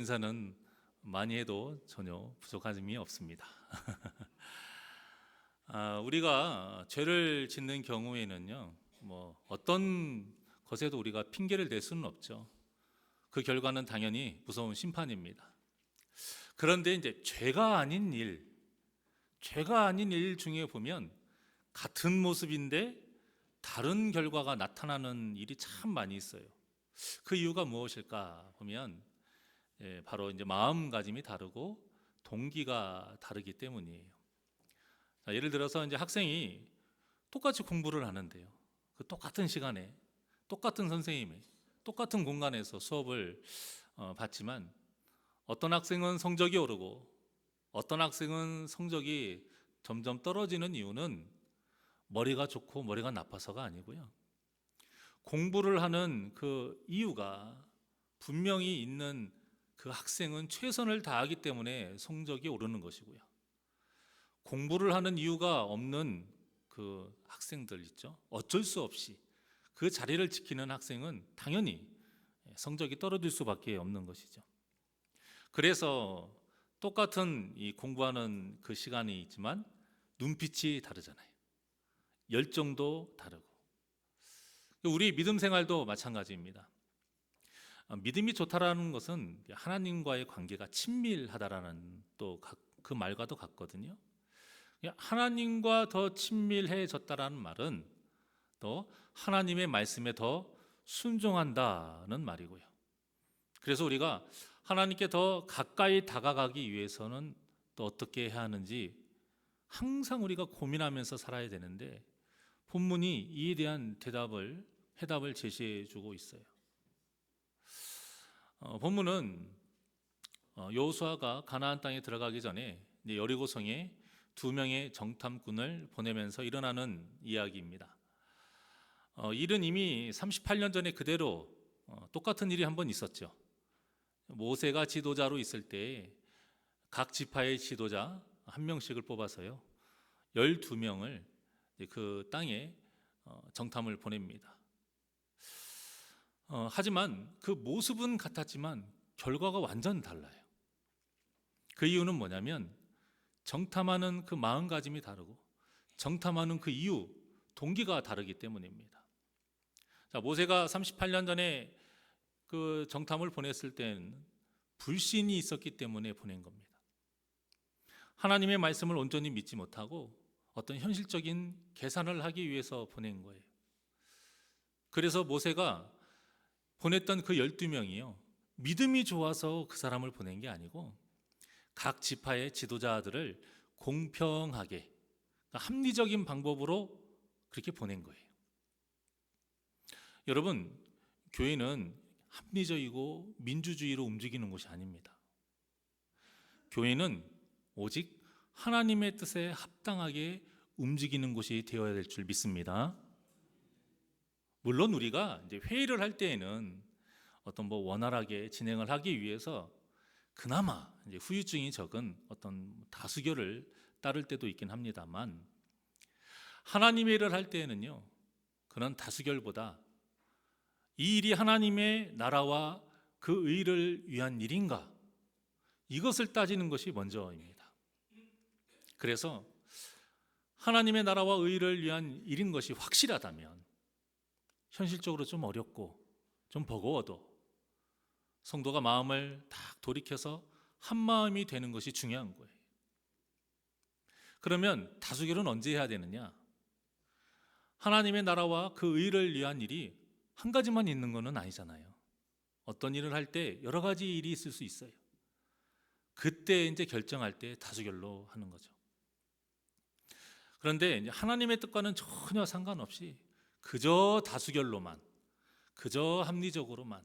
인사는 많이 해도 전혀 부족함이 없습니다. 우리가 죄를 짓는 경우에는요, 어떤 것에도 우리가 핑계를 댈 수는 없죠. 그 결과는 당연히 무서운 심판입니다. 그런데 이제 죄가 아닌 일 중에 보면 같은 모습인데 다른 결과가 나타나는 일이 참 많이 있어요. 그 이유가 무엇일까 보면 바로 이제 마음가짐이 다르고 동기가 다르기 때문이에요. 자, 예를 들어서 이제 학생이 똑같이 공부를 하는데요. 그 똑같은 시간에 똑같은 선생님의 똑같은 공간에서 수업을 받지만 어떤 학생은 성적이 오르고 어떤 학생은 성적이 점점 떨어지는 이유는 머리가 좋고 머리가 나빠서가 아니고요. 공부를 하는 그 이유가 분명히 있는 그 학생은 최선을 다하기 때문에 성적이 오르는 것이고요. 공부를 하는 이유가 없는 그 학생들 있죠. 어쩔 수 없이 그 자리를 지키는 학생은 당연히 성적이 떨어질 수밖에 없는 것이죠. 그래서 똑같은 이 공부하는 그 시간이 있지만 눈빛이 다르잖아요. 열정도 다르고. 우리 믿음 생활도 마찬가지입니다. 믿음이 좋다라는 것은 하나님과의 관계가 친밀하다라는 또 그 말과도 같거든요. 하나님과 더 친밀해졌다라는 말은 또 하나님의 말씀에 더 순종한다는 말이고요. 그래서 우리가 하나님께 더 가까이 다가가기 위해서는 또 어떻게 해야 하는지 항상 우리가 고민하면서 살아야 되는데 본문이 이에 대한 해답을 제시해 주고 있어요. 본문은 여호수아가 가나안 땅에 들어가기 전에 여리고성에 2명의 정탐꾼을 보내면서 일어나는 이야기입니다. 일은 이미 38년 전에 그대로 똑같은 일이 한 번 있었죠. 모세가 지도자로 있을 때 각 지파의 지도자 한 명씩을 뽑아서요 12명을 그 땅에 정탐을 보냅니다. 하지만 그 모습은 같았지만 결과가 완전 달라요. 그 이유는 뭐냐면 정탐하는 그 마음가짐이 다르고 정탐하는 그 이유, 동기가 다르기 때문입니다. 자, 모세가 38년 전에 그 정탐을 보냈을 때는 불신이 있었기 때문에 보낸 겁니다. 하나님의 말씀을 온전히 믿지 못하고 어떤 현실적인 계산을 하기 위해서 보낸 거예요. 그래서 모세가 보냈던 그 12명이요. 믿음이 좋아서 그 사람을 보낸 게 아니고 각 지파의 지도자들을 공평하게 합리적인 방법으로 그렇게 보낸 거예요. 여러분, 교회는 합리적이고 민주주의로 움직이는 곳이 아닙니다. 교회는 오직 하나님의 뜻에 합당하게 움직이는 곳이 되어야 될 줄 믿습니다. 물론 우리가 이제 회의를 할 때에는 어떤 원활하게 진행을 하기 위해서 그나마 이제 후유증이 적은 어떤 다수결을 따를 때도 있긴 합니다만 하나님의 일을 할 때에는요 그런 다수결보다 이 일이 하나님의 나라와 그 의를 위한 일인가 이것을 따지는 것이 먼저입니다. 그래서 하나님의 나라와 의를 위한 일인 것이 확실하다면 현실적으로 좀 어렵고 좀 버거워도 성도가 마음을 딱 돌이켜서 한 마음이 되는 것이 중요한 거예요. 그러면 다수결은 언제 해야 되느냐? 하나님의 나라와 그 의를 위한 일이 한 가지만 있는 것은 아니잖아요. 어떤 일을 할 때 여러 가지 일이 있을 수 있어요. 그때 이제 결정할 때 다수결로 하는 거죠. 그런데 하나님의 뜻과는 전혀 상관없이 그저 다수결로만, 그저 합리적으로만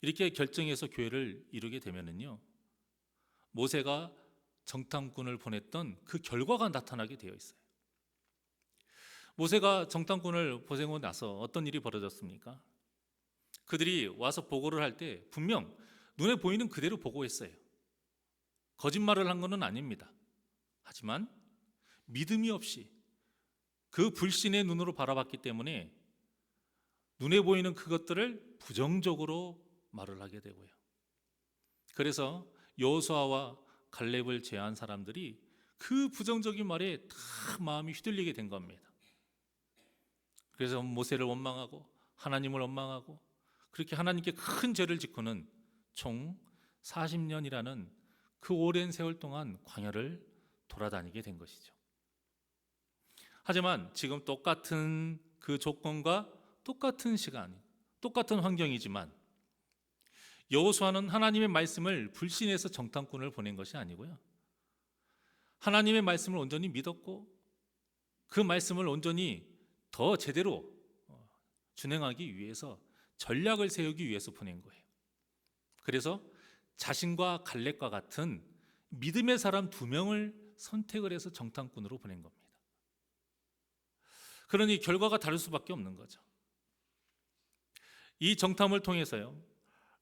이렇게 결정해서 교회를 이루게 되면은요, 모세가 정탐꾼을 보냈던 그 결과가 나타나게 되어 있어요. 모세가 정탐꾼을 보내고 나서 어떤 일이 벌어졌습니까? 그들이 와서 보고를 할 때 분명 눈에 보이는 그대로 보고했어요. 거짓말을 한 것은 아닙니다. 하지만 믿음이 없이 그 불신의 눈으로 바라봤기 때문에 눈에 보이는 그것들을 부정적으로 말을 하게 되고요. 그래서 여호수아와 갈렙을 제외한 사람들이 그 부정적인 말에 다 마음이 휘둘리게 된 겁니다. 그래서 모세를 원망하고 하나님을 원망하고 그렇게 하나님께 큰 죄를 짓고는 총 40년이라는 그 오랜 세월 동안 광야를 돌아다니게 된 것이죠. 하지만 지금 똑같은 그 조건과 똑같은 시간, 똑같은 환경이지만 여호수아는 하나님의 말씀을 불신해서 정탐꾼을 보낸 것이 아니고요. 하나님의 말씀을 온전히 믿었고 그 말씀을 온전히 더 제대로 준행하기 위해서 전략을 세우기 위해서 보낸 거예요. 그래서 자신과 갈렙과 같은 믿음의 사람 2명을 선택을 해서 정탐꾼으로 보낸 겁니다. 그러니 결과가 다를 수밖에 없는 거죠. 이 정탐을 통해서요,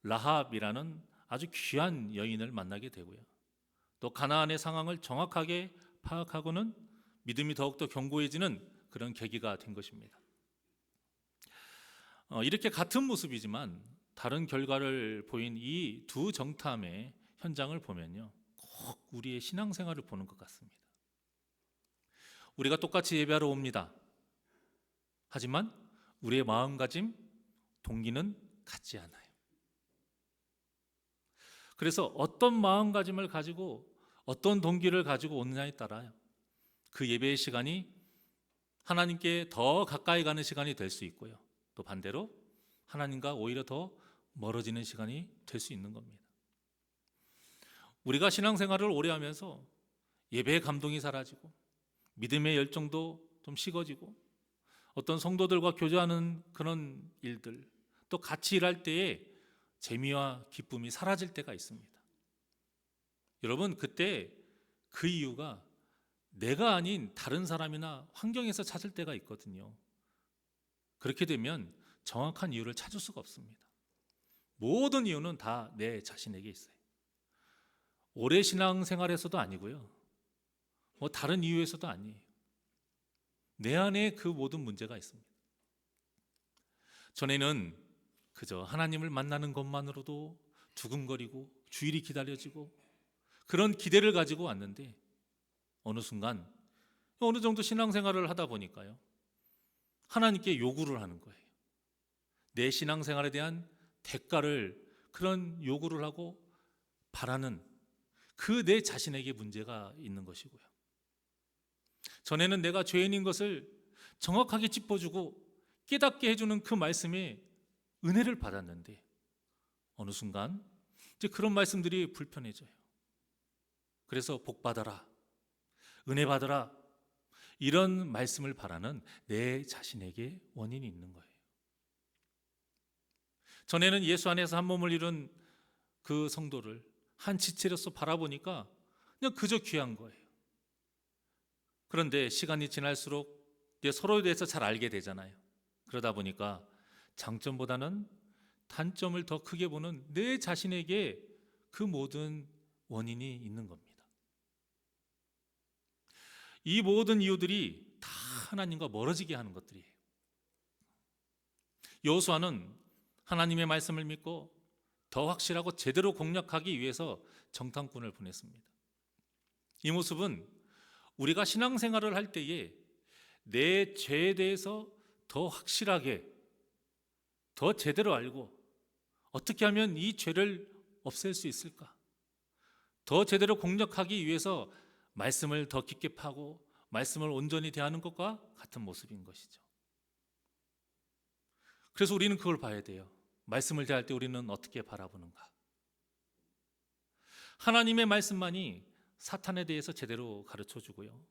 라합이라는 아주 귀한 여인을 만나게 되고요, 또 가나안의 상황을 정확하게 파악하고는 믿음이 더욱더 견고해지는 그런 계기가 된 것입니다. 이렇게 같은 모습이지만 다른 결과를 보인 이 두 정탐의 현장을 보면요, 꼭 우리의 신앙생활을 보는 것 같습니다. 우리가 똑같이 예배하러 옵니다. 하지만 우리의 마음가짐, 동기는 같지 않아요. 그래서 어떤 마음가짐을 가지고 어떤 동기를 가지고 오느냐에 따라요, 그 예배의 시간이 하나님께 더 가까이 가는 시간이 될 수 있고요, 또 반대로 하나님과 오히려 더 멀어지는 시간이 될 수 있는 겁니다. 우리가 신앙생활을 오래 하면서 예배의 감동이 사라지고 믿음의 열정도 좀 식어지고 어떤 성도들과 교제하는 그런 일들, 또 같이 일할 때에 재미와 기쁨이 사라질 때가 있습니다. 여러분, 그때 그 이유가 내가 아닌 다른 사람이나 환경에서 찾을 때가 있거든요. 그렇게 되면 정확한 이유를 찾을 수가 없습니다. 모든 이유는 다 내 자신에게 있어요. 오래 신앙생활에서도 아니고요, 다른 이유에서도 아니에요. 내 안에 그 모든 문제가 있습니다. 전에는 그저 하나님을 만나는 것만으로도 두근거리고 주일이 기다려지고 그런 기대를 가지고 왔는데 어느 순간 어느 정도 신앙생활을 하다 보니까요, 하나님께 요구를 하는 거예요. 내 신앙생활에 대한 대가를 그런 요구를 하고 바라는 그 내 자신에게 문제가 있는 것이고요. 전에는 내가 죄인인 것을 정확하게 짚어주고 깨닫게 해주는 그 말씀에 은혜를 받았는데 어느 순간 이제 그런 말씀들이 불편해져요. 그래서 복 받아라, 은혜 받아라, 이런 말씀을 바라는 내 자신에게 원인이 있는 거예요. 전에는 예수 안에서 한 몸을 이룬 그 성도를 한 지체로서 바라보니까 그냥 그저 귀한 거예요. 그런데 시간이 지날수록 이제 서로에 대해서 잘 알게 되잖아요. 그러다 보니까 장점보다는 단점을 더 크게 보는 내 자신에게 그 모든 원인이 있는 겁니다. 이 모든 이유들이 다 하나님과 멀어지게 하는 것들이에요. 여호수아는 하나님의 말씀을 믿고 더 확실하고 제대로 공략하기 위해서 정탐꾼을 보냈습니다. 이 모습은 우리가 신앙생활을 할 때에 내 죄에 대해서 더 확실하게, 더 제대로 알고 어떻게 하면 이 죄를 없앨 수 있을까, 더 제대로 공략하기 위해서 말씀을 더 깊게 파고 말씀을 온전히 대하는 것과 같은 모습인 것이죠. 그래서 우리는 그걸 봐야 돼요. 말씀을 대할 때 우리는 어떻게 바라보는가. 하나님의 말씀만이 사탄에 대해서 제대로 가르쳐 주고요,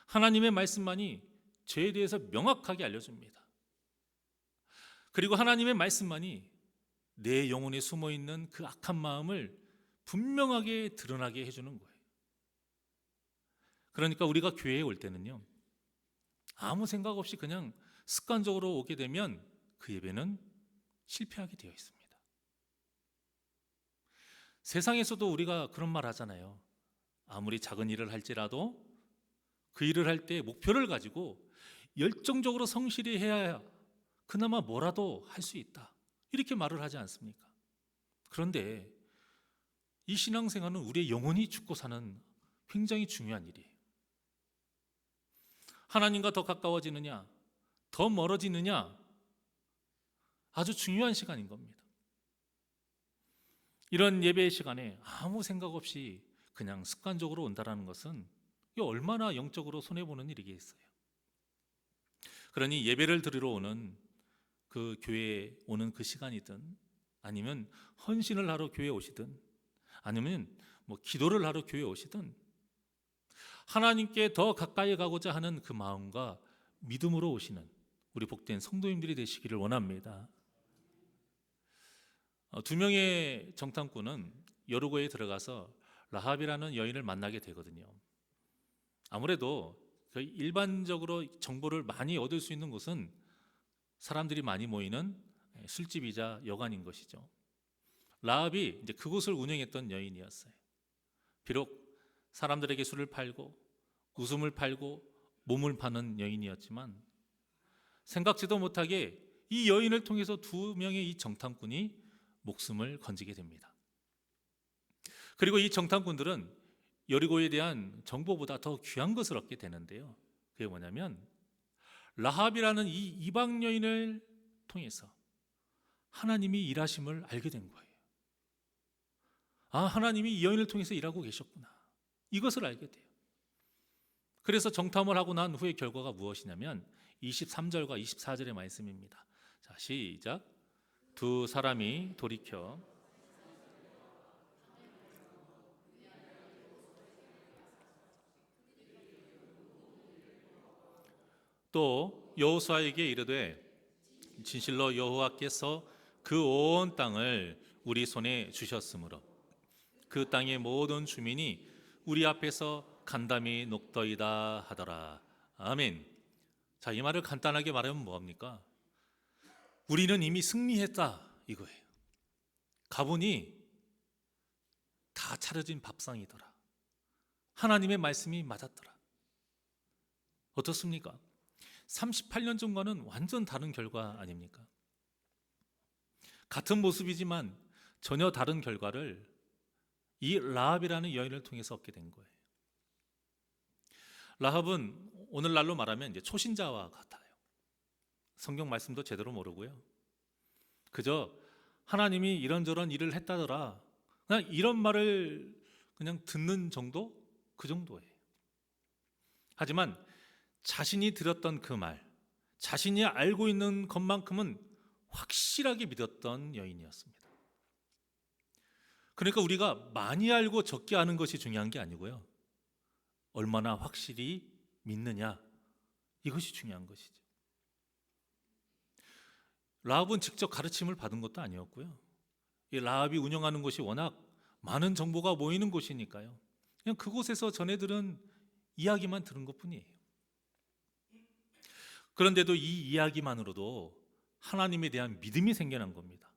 하나님의 말씀만이 죄에 대해서 명확하게 알려줍니다. 그리고 하나님의 말씀만이 내 영혼에 숨어있는 그 악한 마음을 분명하게 드러나게 해주는 거예요. 그러니까 우리가 교회에 올 때는요, 아무 생각 없이 그냥 습관적으로 오게 되면 그 예배는 실패하게 되어 있습니다. 세상에서도 우리가 그런 말 하잖아요. 아무리 작은 일을 할지라도 그 일을 할 때 목표를 가지고 열정적으로 성실히 해야 그나마 뭐라도 할 수 있다, 이렇게 말을 하지 않습니까? 그런데 이 신앙생활은 우리의 영혼이 죽고 사는 굉장히 중요한 일이에요. 하나님과 더 가까워지느냐, 더 멀어지느냐, 아주 중요한 시간인 겁니다. 이런 예배의 시간에 아무 생각 없이 그냥 습관적으로 온다라는 것은 이게 얼마나 영적으로 손해보는 일이겠어요. 그러니 예배를 드리러 오는 그 교회에 오는 그 시간이든, 아니면 헌신을 하러 교회에 오시든, 아니면 기도를 하러 교회에 오시든, 하나님께 더 가까이 가고자 하는 그 마음과 믿음으로 오시는 우리 복된 성도님들이 되시기를 원합니다. 두 명의 정탐꾼은 여리고에 들어가서 라합이라는 여인을 만나게 되거든요. 아무래도 일반적으로 정보를 많이 얻을 수 있는 곳은 사람들이 많이 모이는 술집이자 여관인 것이죠. 라합이 이제 그곳을 운영했던 여인이었어요. 비록 사람들에게 술을 팔고 웃음을 팔고 몸을 파는 여인이었지만, 생각지도 못하게 이 여인을 통해서 두 명의 이 정탐꾼이 목숨을 건지게 됩니다. 그리고 이 정탐꾼들은 여리고에 대한 정보보다 더 귀한 것을 얻게 되는데요. 그게 뭐냐면, 라합이라는 이 이방 여인을 통해서 하나님이 일하심을 알게 된 거예요. 아, 하나님이 이 여인을 통해서 일하고 계셨구나, 이것을 알게 돼요. 그래서 정탐을 하고 난 후의 결과가 무엇이냐면 23절과 24절의 말씀입니다. 자, 시작. 두 사람이 돌이켜 또 여호수아에게 이르되, 진실로 여호와께서 그 온 땅을 우리 손에 주셨으므로 그 땅의 모든 주민이 우리 앞에서 간담이 녹더이다 하더라. 아멘. 자, 이 말을 간단하게 말하면 뭐합니까? 우리는 이미 승리했다, 이거예요. 가보니 다 차려진 밥상이더라. 하나님의 말씀이 맞았더라. 어떻습니까? 38년 전과는 완전 다른 결과 아닙니까? 같은 모습이지만 전혀 다른 결과를 이 라합이라는 여인을 통해서 얻게 된 거예요. 라합은 오늘날로 말하면 이제 초신자와 같아요. 성경 말씀도 제대로 모르고요. 그저 하나님이 이런저런 일을 했다더라, 그냥 이런 말을 그냥 듣는 정도? 그 정도예요. 하지만 자신이 들었던 그 말, 자신이 알고 있는 것만큼은 확실하게 믿었던 여인이었습니다. 그러니까 우리가 많이 알고 적게 아는 것이 중요한 게 아니고요, 얼마나 확실히 믿느냐, 이것이 중요한 것이죠. 라합은 직접 가르침을 받은 것도 아니었고요, 이 라합이 운영하는 곳이 워낙 많은 정보가 모이는 곳이니까요, 그냥 그곳에서 전해들은 이야기만 들은 것뿐이에요. 그런데도 이 이야기만으로도 하나님에 대한 믿음이 생겨난 겁니다.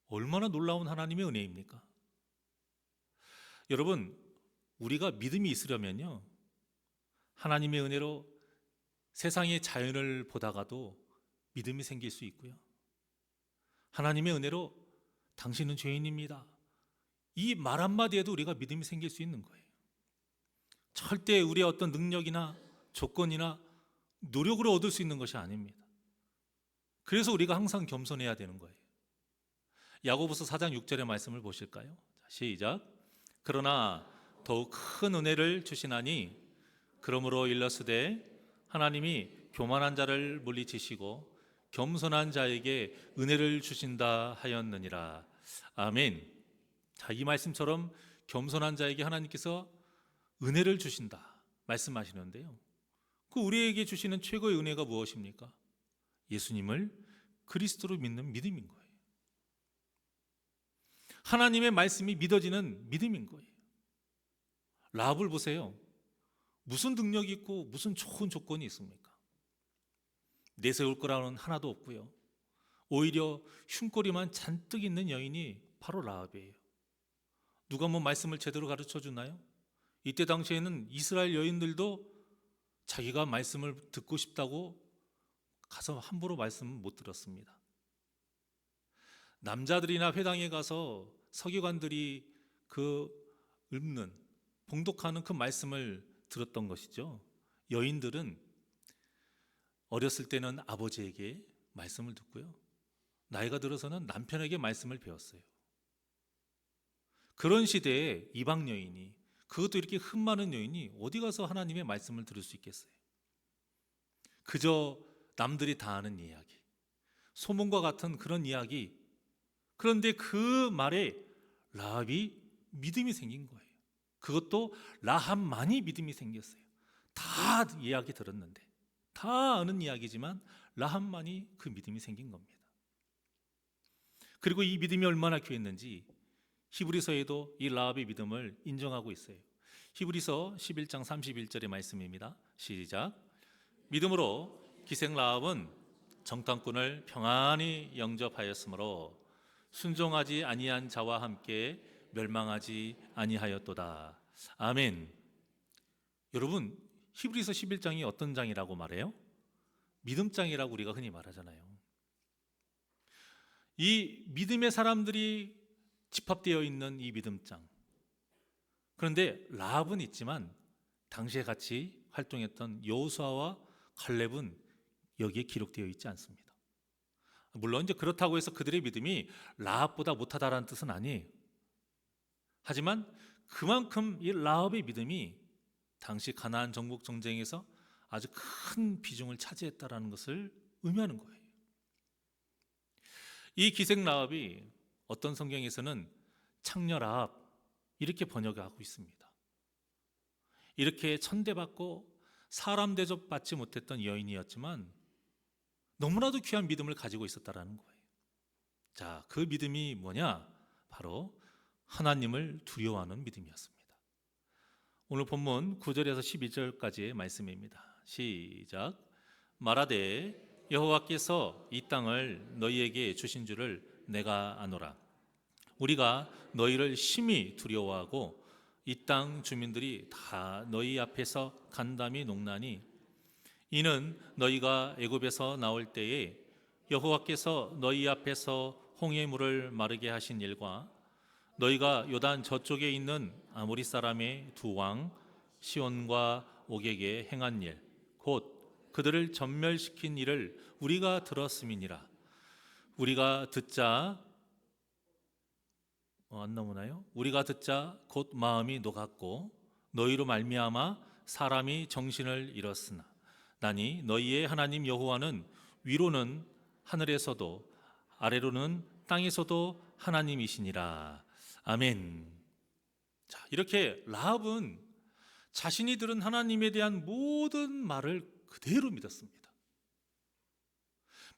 얼마나 놀라운 하나님의 은혜입니까? 여러분, 우리가 믿음이 있으려면요, 하나님의 은혜로 세상의 자연을 보다가도 믿음이 생길 수 있고요, 하나님의 은혜로 당신은 죄인입니다, 이 말 한마디에도 우리가 믿음이 생길 수 있는 거예요. 절대 우리의 어떤 능력이나 조건이나 노력으로 얻을 수 있는 것이 아닙니다. 그래서 우리가 항상 겸손해야 되는 거예요. 야고보서 4장 6절의 말씀을 보실까요? 시작. 그러나 더욱 큰 은혜를 주시나니 그러므로 일러스되 하나님이 교만한 자를 물리치시고 겸손한 자에게 은혜를 주신다 하였느니라. 아멘. 자, 이 말씀처럼 겸손한 자에게 하나님께서 은혜를 주신다 말씀하시는데요, 그 우리에게 주시는 최고의 은혜가 무엇입니까? 예수님을 그리스도로 믿는 믿음인 거예요. 하나님의 말씀이 믿어지는 믿음인 거예요. 라합을 보세요. 무슨 능력이 있고 무슨 좋은 조건이 있습니까? 내세울 거라는 하나도 없고요, 오히려 흉꼬리만 잔뜩 있는 여인이 바로 라합이에요. 누가 말씀을 제대로 가르쳐 주나요? 이때 당시에는 이스라엘 여인들도 자기가 말씀을 듣고 싶다고 가서 함부로 말씀을 못 들었습니다. 남자들이나 회당에 가서 서기관들이 그 읊는, 봉독하는 그 말씀을 들었던 것이죠. 여인들은 어렸을 때는 아버지에게 말씀을 듣고요, 나이가 들어서는 남편에게 말씀을 배웠어요. 그런 시대에 이방 여인이, 그것도 이렇게 흠 많은 여인이 어디 가서 하나님의 말씀을 들을 수 있겠어요? 그저 남들이 다 아는 이야기, 소문과 같은 그런 이야기. 그런데 그 말에 라합이 믿음이 생긴 거예요. 그것도 라합만이 믿음이 생겼어요. 다 이야기 들었는데, 다 아는 이야기지만 라합만이 그 믿음이 생긴 겁니다. 그리고 이 믿음이 얼마나 귀했는지 히브리서에도 이 라합의 믿음을 인정하고 있어요. 히브리서 11장 31절의 말씀입니다. 시작. 믿음으로 기생 라합은 정탐꾼을 평안히 영접하였으므로 순종하지 아니한 자와 함께 멸망하지 아니하였도다. 아멘. 여러분, 히브리서 11장이 어떤 장이라고 말해요? 믿음장이라고 우리가 흔히 말하잖아요. 이 믿음의 사람들이 집합되어 있는 이 믿음장. 그런데 라합은 있지만 당시에 같이 활동했던 여호수아와 칼렙은 여기에 기록되어 있지 않습니다. 물론 이제 그렇다고 해서 그들의 믿음이 라합보다 못하다라는 뜻은 아니에요. 하지만 그만큼 이 라합의 믿음이 당시 가나안 정복 전쟁에서 아주 큰 비중을 차지했다라는 것을 의미하는 거예요. 이 기생 라합이 어떤 성경에서는 창녀 라합 이렇게 번역하고 있습니다. 이렇게 천대받고 사람 대접받지 못했던 여인이었지만 너무나도 귀한 믿음을 가지고 있었다라는 거예요. 자, 그 믿음이 뭐냐? 바로 하나님을 두려워하는 믿음이었습니다. 오늘 본문 9절에서 12절까지의 말씀입니다. 시작. 말하되 여호와께서 이 땅을 너희에게 주신 줄을 내가 아노라. 우리가 너희를 심히 두려워하고 이 땅 주민들이 다 너희 앞에서 간담이 농나니 이는 너희가 애굽에서 나올 때에 여호와께서 너희 앞에서 홍해 물을 마르게 하신 일과 너희가 요단 저쪽에 있는 아모리 사람의 두 왕 시온과 옥에게 행한 일, 곧 그들을 전멸시킨 일을 우리가 들었음이니라. 우리가 듣자 안 나오나요? 우리가 듣자 곧 마음이 녹았고 너희로 말미암아 사람이 정신을 잃었으나 나니 너희의 하나님 여호와는 위로는 하늘에서도 아래로는 땅에서도 하나님이시니라. 아멘. 자, 이렇게 라합은 자신이 들은 하나님에 대한 모든 말을 그대로 믿었습니다.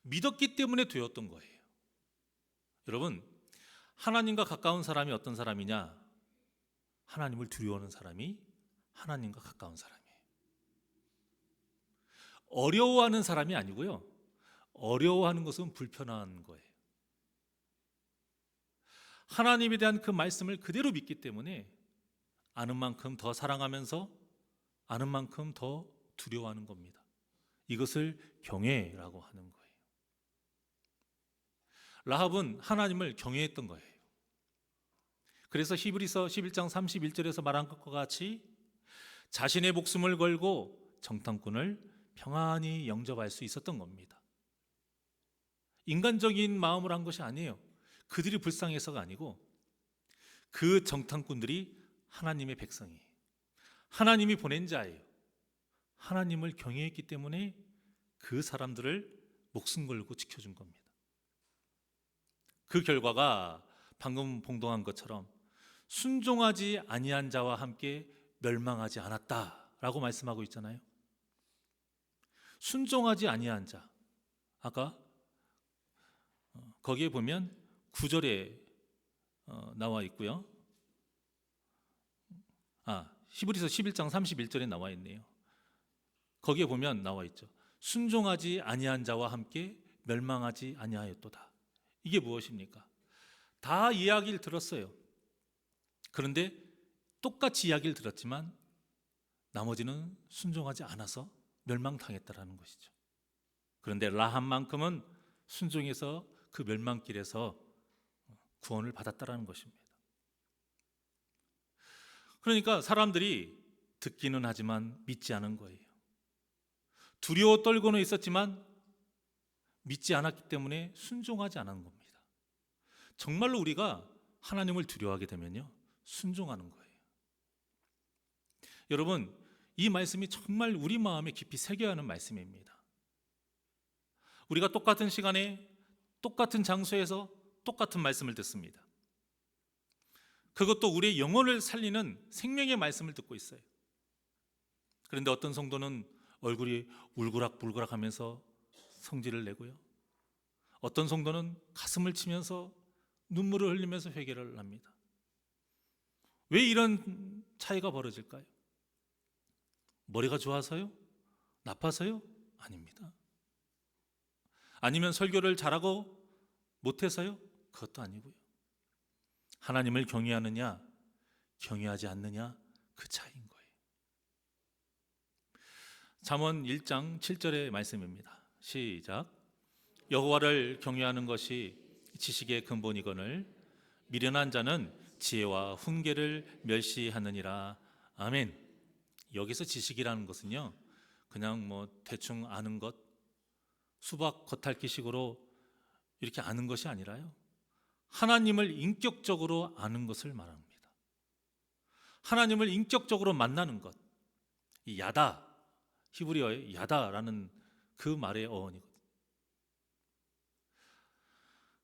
믿었기 때문에 되었던 거예요. 여러분, 하나님과 가까운 사람이 어떤 사람이냐? 하나님을 두려워하는 사람이 하나님과 가까운 사람이에요. 어려워하는 사람이 아니고요, 어려워하는 것은 불편한 거예요. 하나님에 대한 그 말씀을 그대로 믿기 때문에 아는 만큼 더 사랑하면서 아는 만큼 더 두려워하는 겁니다. 이것을 경외라고 하는 거예요. 라합은 하나님을 경외했던 거예요. 그래서 히브리서 11장 31절에서 말한 것과 같이 자신의 목숨을 걸고 정탐꾼을 평안히 영접할 수 있었던 겁니다. 인간적인 마음을 한 것이 아니에요. 그들이 불쌍해서가 아니고 그 정탐꾼들이 하나님의 백성이에요. 하나님이 보낸 자예요. 하나님을 경외했기 때문에 그 사람들을 목숨 걸고 지켜준 겁니다. 그 결과가 방금 봉독한 것처럼 순종하지 아니한 자와 함께 멸망하지 않았다라고 말씀하고 있잖아요. 순종하지 아니한 자, 아까 거기에 보면 9절에 나와 있고요. 히브리서 11장 31절에 나와 있네요. 거기에 보면 나와 있죠. 순종하지 아니한 자와 함께 멸망하지 아니하였도다. 이게 무엇입니까? 다 이야기를 들었어요. 그런데 똑같이 이야기를 들었지만 나머지는 순종하지 않아서 멸망당했다라는 것이죠. 그런데 라합만큼은 순종해서 그 멸망길에서 구원을 받았다라는 것입니다. 그러니까 사람들이 듣기는 하지만 믿지 않은 거예요. 두려워 떨고는 있었지만 믿지 않았기 때문에 순종하지 않은 겁니다. 정말로 우리가 하나님을 두려워하게 되면요, 순종하는 거예요. 여러분, 이 말씀이 정말 우리 마음에 깊이 새겨야 하는 말씀입니다. 우리가 똑같은 시간에 똑같은 장소에서 똑같은 말씀을 듣습니다. 그것도 우리의 영혼을 살리는 생명의 말씀을 듣고 있어요. 그런데 어떤 성도는 얼굴이 울그락불그락 하면서 성질을 내고요, 어떤 성도는 가슴을 치면서 눈물을 흘리면서 회개를 합니다. 왜 이런 차이가 벌어질까요? 머리가 좋아서요? 나빠서요? 아닙니다. 아니면 설교를 잘하고 못해서요? 그것도 아니고요. 하나님을 경외하느냐 경외하지 않느냐, 그 차이인 거예요. 잠언 1장 7절의 말씀입니다. 시작. 여호와를 경외하는 것이 지식의 근본이거늘 미련한 자는 지혜와 훈계를 멸시하느니라. 아멘. 여기서 지식이라는 것은요, 그냥 뭐 대충 아는 것, 수박 겉핥기식으로 이렇게 아는 것이 아니라요, 하나님을 인격적으로 아는 것을 말합니다. 하나님을 인격적으로 만나는 것, 이 야다, 히브리어의 야다라는 그 말의 어원이거든요.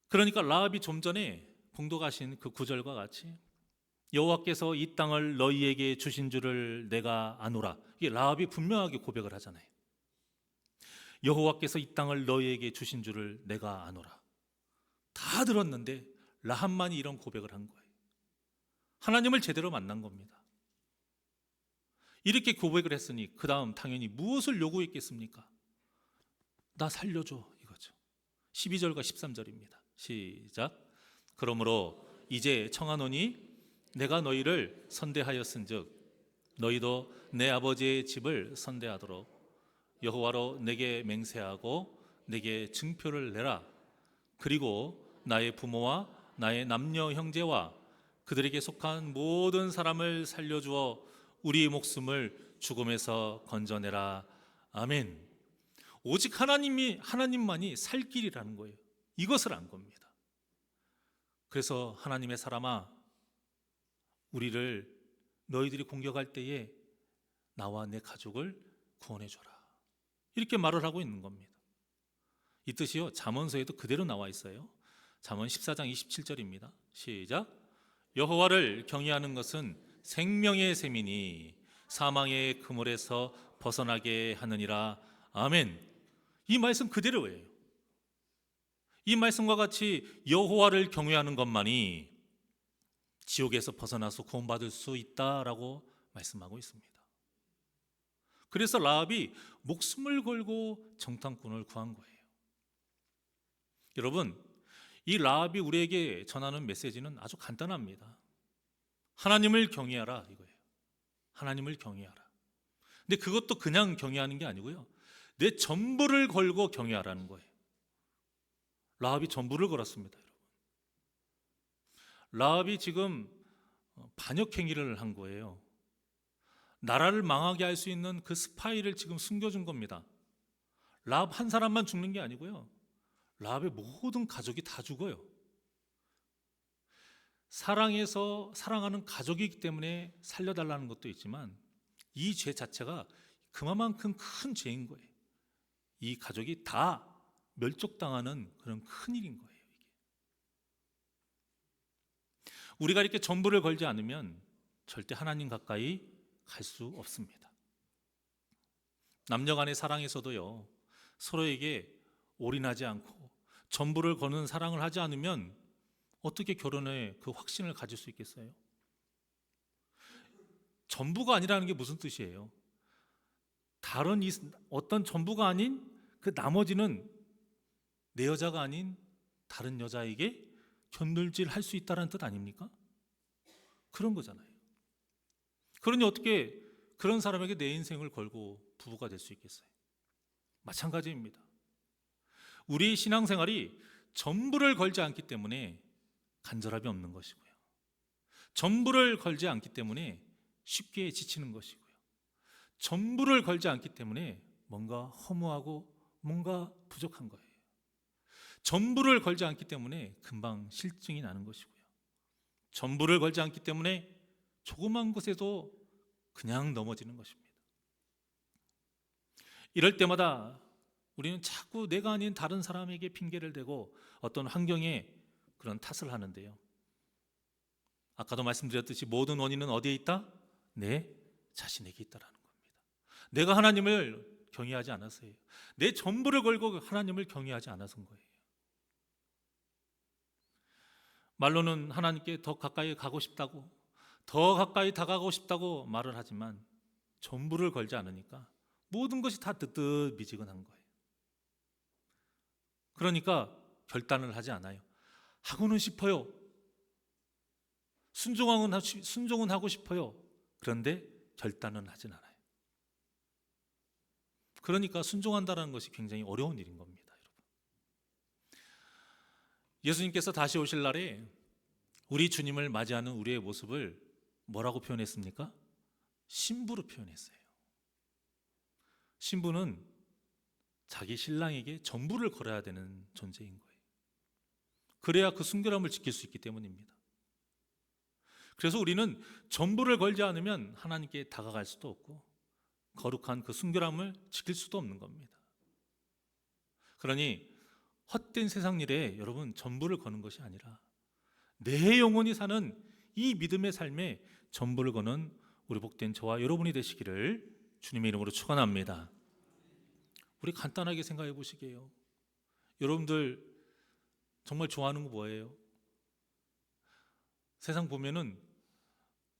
그러니까 라합이 좀 전에 봉독하신 그 구절과 같이 여호와께서 이 땅을 너희에게 주신 줄을 내가 아노라, 이게 라합이 분명하게 고백을 하잖아요. 여호와께서 이 땅을 너희에게 주신 줄을 내가 아노라. 다 들었는데 라합만이 이런 고백을 한 거예요. 하나님을 제대로 만난 겁니다. 이렇게 고백을 했으니 그 다음 당연히 무엇을 요구했겠습니까? 나 살려줘, 이거죠. 12절과 13절입니다. 시작. 그러므로 이제 청하노니 내가 너희를 선대하였은즉 너희도 내 아버지의 집을 선대하도록 여호와로 내게 맹세하고 내게 증표를 내라. 그리고 나의 부모와 나의 남녀 형제와 그들에게 속한 모든 사람을 살려주어 우리 목숨을 죽음에서 건져내라. 아멘. 오직 하나님만이 살 길이라는 거예요. 이것을 안 겁니다. 그래서 하나님의 사람아, 우리를 너희들이 공격할 때에 나와 내 가족을 구원해 줘라, 이렇게 말을 하고 있는 겁니다. 이 뜻이요, 잠언서에도 그대로 나와 있어요. 잠언 14장 27절입니다. 시작. 여호와를 경외하는 것은 생명의 셈이니 사망의 그물에서 벗어나게 하느니라. 아멘. 이 말씀 그대로예요. 이 말씀과 같이 여호와를 경외하는 것만이 지옥에서 벗어나서 구원받을 수 있다라고 말씀하고 있습니다. 그래서 라합이 목숨을 걸고 정탐꾼을 구한 거예요. 여러분, 이 라합이 우리에게 전하는 메시지는 아주 간단합니다. 하나님을 경외하라, 이거예요. 하나님을 경외하라. 근데 그것도 그냥 경외하는 게 아니고요, 내 전부를 걸고 경외하라는 거예요. 라합이 전부를 걸었습니다, 여러분. 라합이 지금 반역 행위를 한 거예요. 나라를 망하게 할 수 있는 그 스파이를 지금 숨겨준 겁니다. 라합 한 사람만 죽는 게 아니고요, 라합의 모든 가족이 다 죽어요. 사랑하는 가족이기 때문에 살려달라는 것도 있지만 이 죄 자체가 그만큼 큰 죄인 거예요. 이 가족이 다 멸족당하는 그런 큰 일인 거예요. 이게. 우리가 이렇게 전부를 걸지 않으면 절대 하나님 가까이 갈 수 없습니다. 남녀 간의 사랑에서도요, 서로에게 올인하지 않고 전부를 거는 사랑을 하지 않으면 어떻게 결혼에 그 확신을 가질 수 있겠어요? 전부가 아니라는 게 무슨 뜻이에요? 다른 어떤 전부가 아닌 그 나머지는 내 여자가 아닌 다른 여자에게 견눈질 할 수 있다는 뜻 아닙니까? 그런 거잖아요. 그러니 어떻게 그런 사람에게 내 인생을 걸고 부부가 될 수 있겠어요? 마찬가지입니다. 우리 신앙생활이 전부를 걸지 않기 때문에 간절함이 없는 것이고요, 전부를 걸지 않기 때문에 쉽게 지치는 것이고요. 전부를 걸지 않기 때문에 뭔가 허무하고 뭔가 부족한 거예요. 전부를 걸지 않기 때문에 금방 실증이 나는 것이고요. 전부를 걸지 않기 때문에 조그만 것에도 그냥 넘어지는 것입니다. 이럴 때마다 우리는 자꾸 내가 아닌 다른 사람에게 핑계를 대고 어떤 환경에 그런 탓을 하는데요. 아까도 말씀드렸듯이 모든 원인은 어디에 있다? 내 자신에게 있다라는 겁니다. 내가 하나님을 경외하지 않아서예요. 내 전부를 걸고 하나님을 경외하지 않아서인 거예요. 말로는 하나님께 더 가까이 가고 싶다고, 더 가까이 다가가고 싶다고 말을 하지만 전부를 걸지 않으니까 모든 것이 다 뜨뜻미지근한 거예요. 그러니까 결단을 하지 않아요. 하고는 싶어요. 순종은 하고 싶어요. 그런데 결단은 하진 않아요. 그러니까 순종한다는 것이 굉장히 어려운 일인 겁니다, 여러분. 예수님께서 다시 오실 날에 우리 주님을 맞이하는 우리의 모습을 뭐라고 표현했습니까? 신부로 표현했어요. 신부는 자기 신랑에게 전부를 걸어야 되는 존재인 거예요. 그래야 그 순결함을 지킬 수 있기 때문입니다. 그래서 우리는 전부를 걸지 않으면 하나님께 다가갈 수도 없고 거룩한 그 순결함을 지킬 수도 없는 겁니다. 그러니 헛된 세상 일에 여러분 전부를 거는 것이 아니라 내 영혼이 사는 이 믿음의 삶에 전부를 거는 우리 복된 저와 여러분이 되시기를 주님의 이름으로 축원합니다. 우리 간단하게 생각해 보시게요. 여러분들 정말 좋아하는 거 뭐예요? 세상 보면은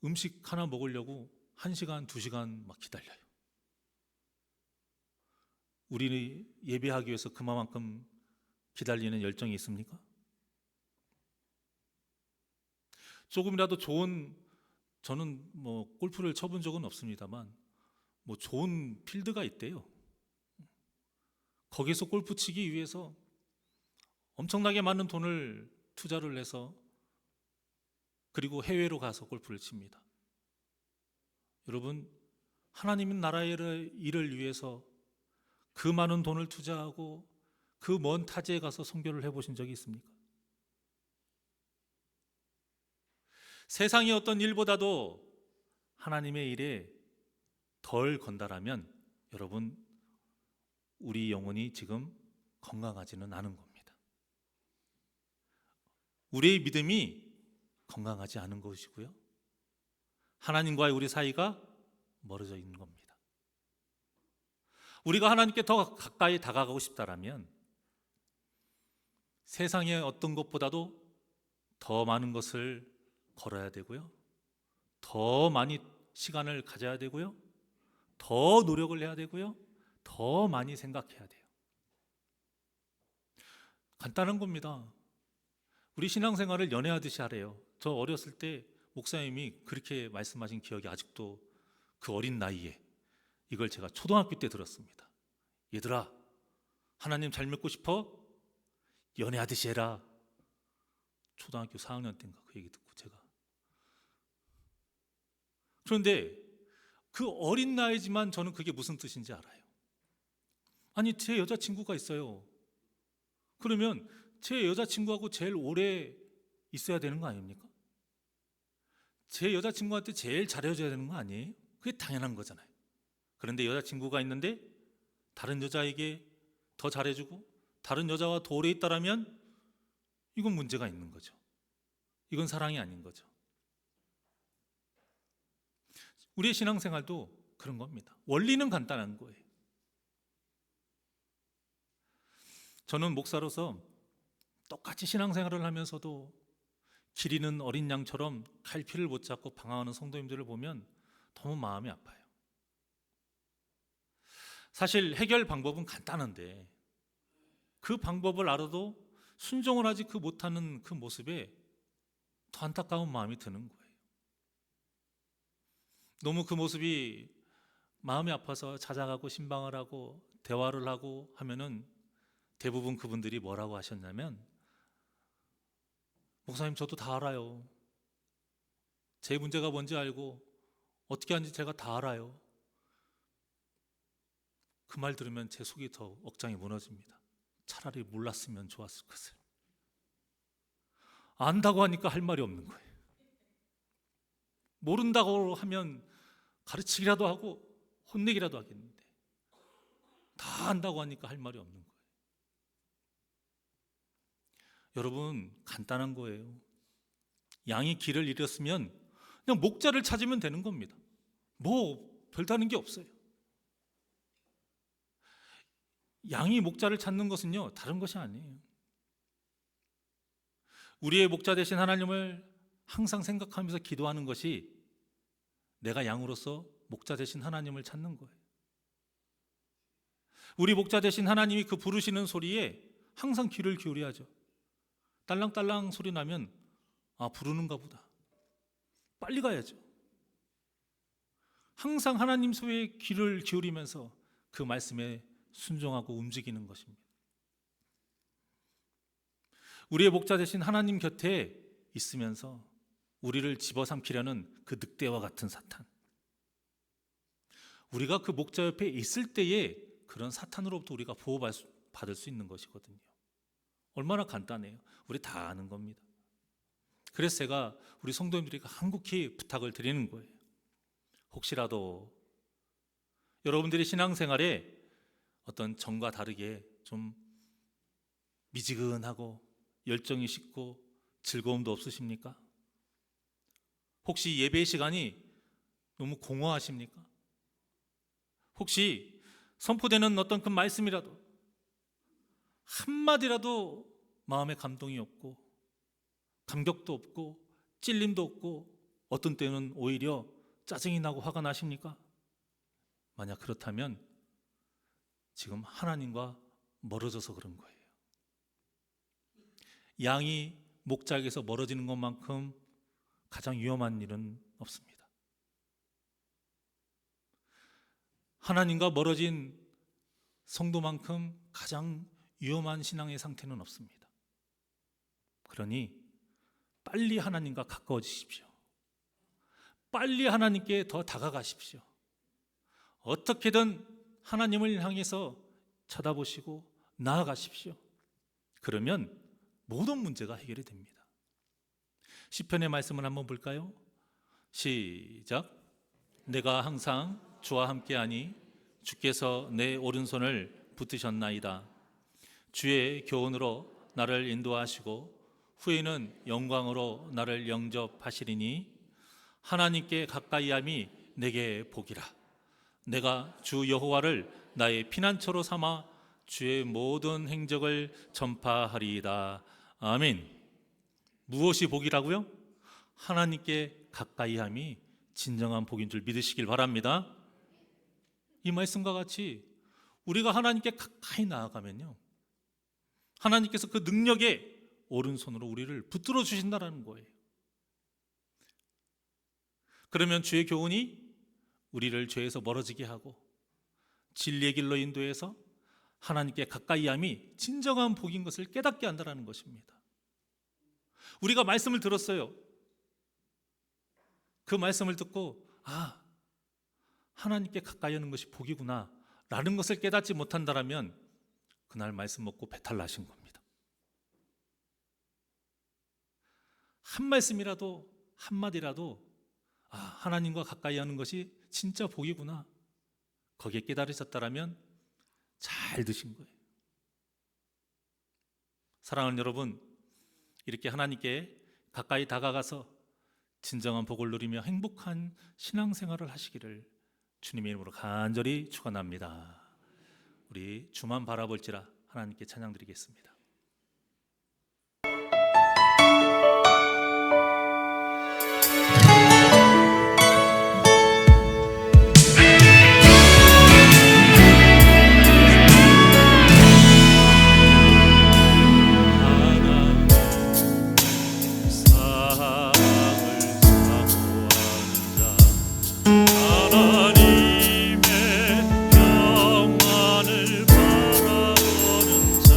음식 하나 먹으려고 1시간, 2시간 막 기다려요. 우리 예배하기 위해서 그만큼 기다리는 열정이 있습니까? 조금이라도 좋은, 저는 뭐 골프를 쳐본 적은 없습니다만 뭐 좋은 필드가 있대요. 거기서 골프 치기 위해서 엄청나게 많은 돈을 투자를 해서 그리고 해외로 가서 골프를 칩니다. 여러분, 하나님의 나라의 일을 위해서 그 많은 돈을 투자하고 그 먼 타지에 가서 선교를 해보신 적이 있습니까? 세상의 어떤 일보다도 하나님의 일에 덜 건달하면 여러분, 우리 영혼이 지금 건강하지는 않은 겁니다. 우리의 믿음이 건강하지 않은 것이고요. 하나님과의 우리 사이가 멀어져 있는 겁니다. 우리가 하나님께 더 가까이 다가가고 싶다라면 세상의 어떤 것보다도 더 많은 것을 걸어야 되고요. 더 많이 시간을 가져야 되고요. 더 노력을 해야 되고요. 더 많이 생각해야 돼요. 간단한 겁니다. 우리 신앙생활을 연애하듯이 하래요. 저 어렸을 때 목사님이 그렇게 말씀하신 기억이 아직도 그 어린 나이에 이걸 제가 초등학교 때 들었습니다. 얘들아, 하나님 잘 믿고 싶어? 연애하듯이 해라. 초등학교 4학년 때인가 그 얘기 듣고 제가. 그런데 그 어린 나이지만 저는 그게 무슨 뜻인지 알아요. 아니, 제 여자친구가 있어요. 그러면 제 여자친구하고 제일 오래 있어야 되는 거 아닙니까? 제 여자친구한테 제일 잘해줘야 되는 거 아니에요? 그게 당연한 거잖아요. 그런데 여자친구가 있는데 다른 여자에게 더 잘해주고 다른 여자와 더 오래 있다라면 이건 문제가 있는 거죠. 이건 사랑이 아닌 거죠. 우리의 신앙생활도 그런 겁니다. 원리는 간단한 거예요. 저는 목사로서 똑같이 신앙생활을 하면서도 길 잃은 어린 양처럼 갈피를 못 잡고 방황하는 성도님들을 보면 너무 마음이 아파요. 사실 해결 방법은 간단한데 그 방법을 알아도 순종을 하지 못하는 그 모습에 더 안타까운 마음이 드는 거예요. 너무 그 모습이 마음이 아파서 찾아가고 신방을 하고 대화를 하고 하면은 대부분 그분들이 뭐라고 하셨냐면, 목사님 저도 다 알아요. 제 문제가 뭔지 알고 어떻게 하는지 제가 다 알아요. 그 말 들으면 제 속이 더 억장이 무너집니다. 차라리 몰랐으면 좋았을 것을. 안다고 하니까 할 말이 없는 거예요. 모른다고 하면 가르치기라도 하고 혼내기라도 하겠는데 다 안다고 하니까 할 말이 없는 거예요. 여러분, 간단한 거예요. 양이 길을 잃었으면 그냥 목자를 찾으면 되는 겁니다. 뭐 별다른 게 없어요. 양이 목자를 찾는 것은요, 다른 것이 아니에요. 우리의 목자 되신 하나님을 항상 생각하면서 기도하는 것이 내가 양으로서 목자 되신 하나님을 찾는 거예요. 우리 목자 되신 하나님이 그 부르시는 소리에 항상 귀를 기울여야죠. 딸랑딸랑 소리 나면 부르는가 보다. 빨리 가야죠. 항상 하나님 소리에 귀를 기울이면서 그 말씀에 순종하고 움직이는 것입니다. 우리의 목자 되신 하나님 곁에 있으면서 우리를 집어삼키려는 그 늑대와 같은 사탄, 우리가 그 목자 옆에 있을 때에 그런 사탄으로부터 우리가 보호받을 수 있는 것이거든요. 얼마나 간단해요. 우리 다 아는 겁니다. 그래서 제가 우리 성도님들에게 간곡히 부탁을 드리는 거예요. 혹시라도 여러분들의 신앙생활에 어떤 전과 다르게 좀 미지근하고 열정이 식고 즐거움도 없으십니까? 혹시 예배 시간이 너무 공허하십니까? 혹시 선포되는 어떤 그 말씀이라도 한마디라도 마음에 감동이 없고 감격도 없고 찔림도 없고 어떤 때는 오히려 짜증이 나고 화가 나십니까? 만약 그렇다면 지금 하나님과 멀어져서 그런 거예요. 양이 목자에게서 멀어지는 것만큼 가장 위험한 일은 없습니다. 하나님과 멀어진 성도만큼 가장 위험한 신앙의 상태는 없습니다. 그러니 빨리 하나님과 가까워지십시오. 빨리 하나님께 더 다가가십시오. 어떻게든 하나님을 향해서 쳐다보시고 나아가십시오. 그러면 모든 문제가 해결이 됩니다. 시편의 말씀을 한번 볼까요? 시작. 내가 항상 주와 함께하니 주께서 내 오른손을 붙드셨나이다. 주의 교훈으로 나를 인도하시고 후에는 영광으로 나를 영접하시리니 하나님께 가까이함이 내게 복이라. 내가 주 여호와를 나의 피난처로 삼아 주의 모든 행적을 전파하리이다. 아멘. 무엇이 복이라고요? 하나님께 가까이함이 진정한 복인 줄 믿으시길 바랍니다. 이 말씀과 같이 우리가 하나님께 가까이 나아가면요, 하나님께서 그 능력의 오른손으로 우리를 붙들어 주신다는 거예요. 그러면 주의 교훈이 우리를 죄에서 멀어지게 하고 진리의 길로 인도해서 하나님께 가까이함이 진정한 복인 것을 깨닫게 한다는 것입니다. 우리가 말씀을 들었어요. 그 말씀을 듣고 하나님께 가까이 하는 것이 복이구나 라는 것을 깨닫지 못한다면 그날 말씀 먹고 배탈 나신 겁니다. 한 말씀이라도 한마디라도 하나님과 가까이 하는 것이 진짜 복이구나, 거기에 깨달으셨다면 잘 드신 거예요. 사랑하는 여러분, 이렇게 하나님께 가까이 다가가서 진정한 복을 누리며 행복한 신앙생활을 하시기를 주님의 이름으로 간절히 축원합니다. 우리 주만 바라볼지라 하나님께 찬양 드리겠습니다. 하나님의 평안을 바라보는 자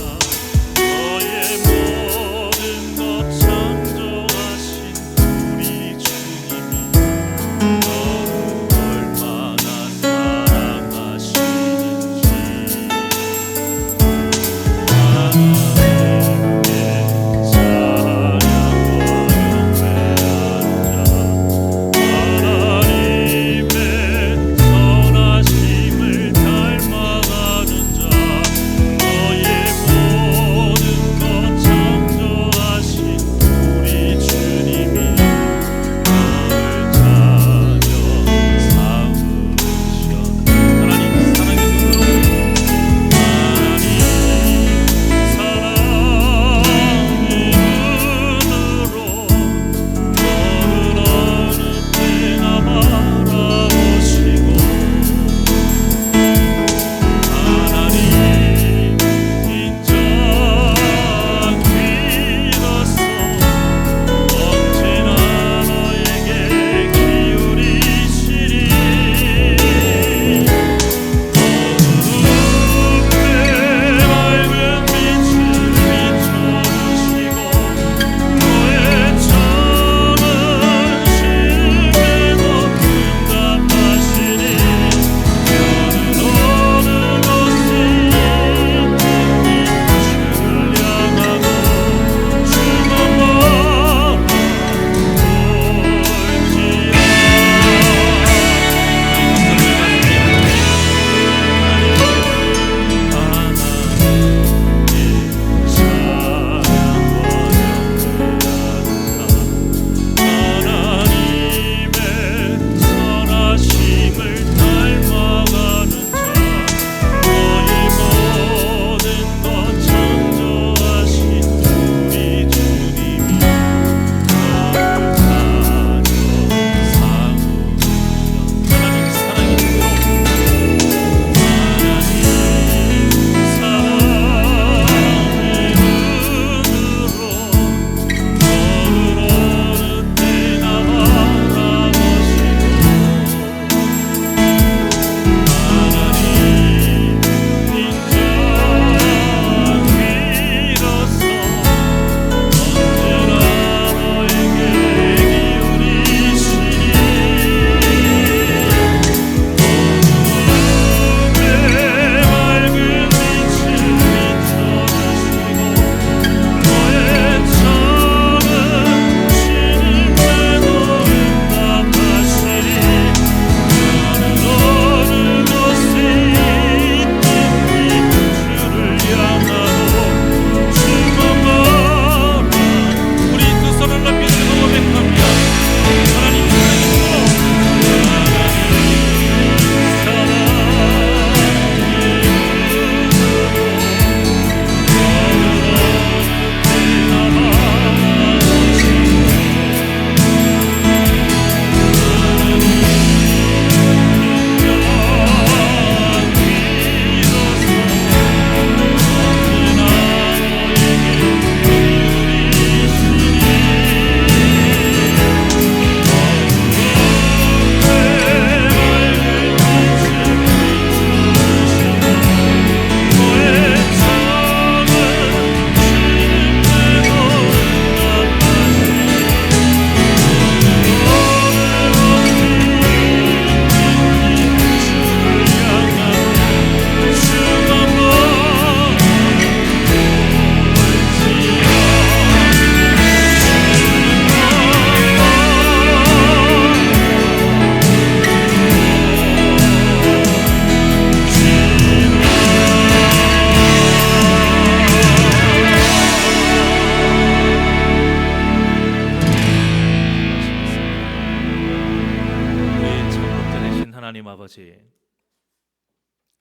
하나님 아버지,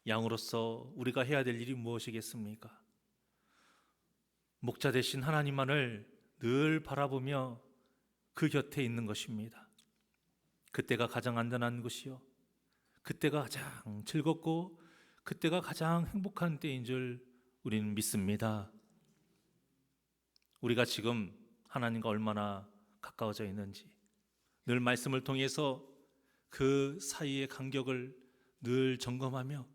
양으로서 우리가 해야 될 일이 무엇이겠습니까? 목자 되신 하나님만을 늘 바라보며 그 곁에 있는 것입니다. 그때가 가장 안전한 곳이요, 그때가 가장 즐겁고 그때가 가장 행복한 때인 줄 우리는 믿습니다. 우리가 지금 하나님과 얼마나 가까워져 있는지 늘 말씀을 통해서 그 사이의 간격을 늘 점검하며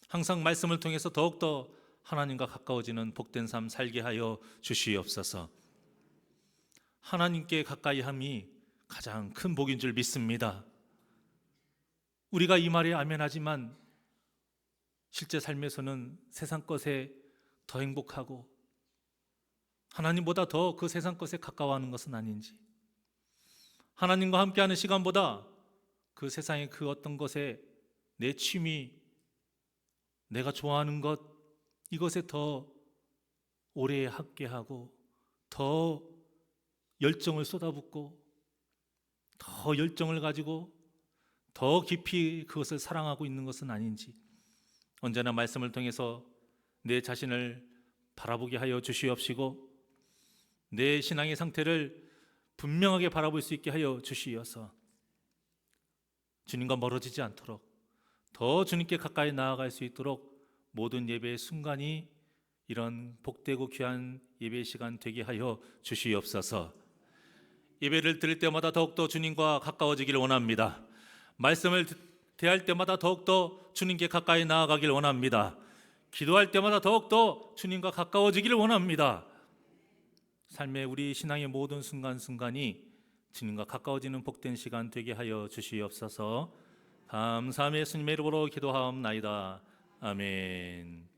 항상 말씀을 통해서 더욱더 하나님과 가까워지는 복된 삶 살게 하여 주시옵소서. 하나님께 가까이 함이 가장 큰 복인 줄 믿습니다. 우리가 이 말에 아멘하지만 실제 삶에서는 세상 것에 더 행복하고 하나님보다 더 그 세상 것에 가까워하는 것은 아닌지, 하나님과 함께하는 시간보다 그 세상의 그 어떤 것에 내 취미, 내가 좋아하는 것, 이것에 더 오래 함께하고 더 열정을 쏟아붓고 더 열정을 가지고 더 깊이 그것을 사랑하고 있는 것은 아닌지, 언제나 말씀을 통해서 내 자신을 바라보게 하여 주시옵시고 내 신앙의 상태를 분명하게 바라볼 수 있게 하여 주시어서 주님과 멀어지지 않도록 더 주님께 가까이 나아갈 수 있도록 모든 예배의 순간이 이런 복되고 귀한 예배의 시간 되게 하여 주시옵소서. 예배를 드릴 때마다 더욱더 주님과 가까워지기를 원합니다. 말씀을 대할 때마다 더욱더 주님께 가까이 나아가길 원합니다. 기도할 때마다 더욱더 주님과 가까워지기를 원합니다. 삶의 우리 신앙의 모든 순간순간이 주님과 가까워지는 복된 시간 되게 하여 주시옵소서. 감사함의 예수님의 이름으로 기도하옵나이다. 아멘.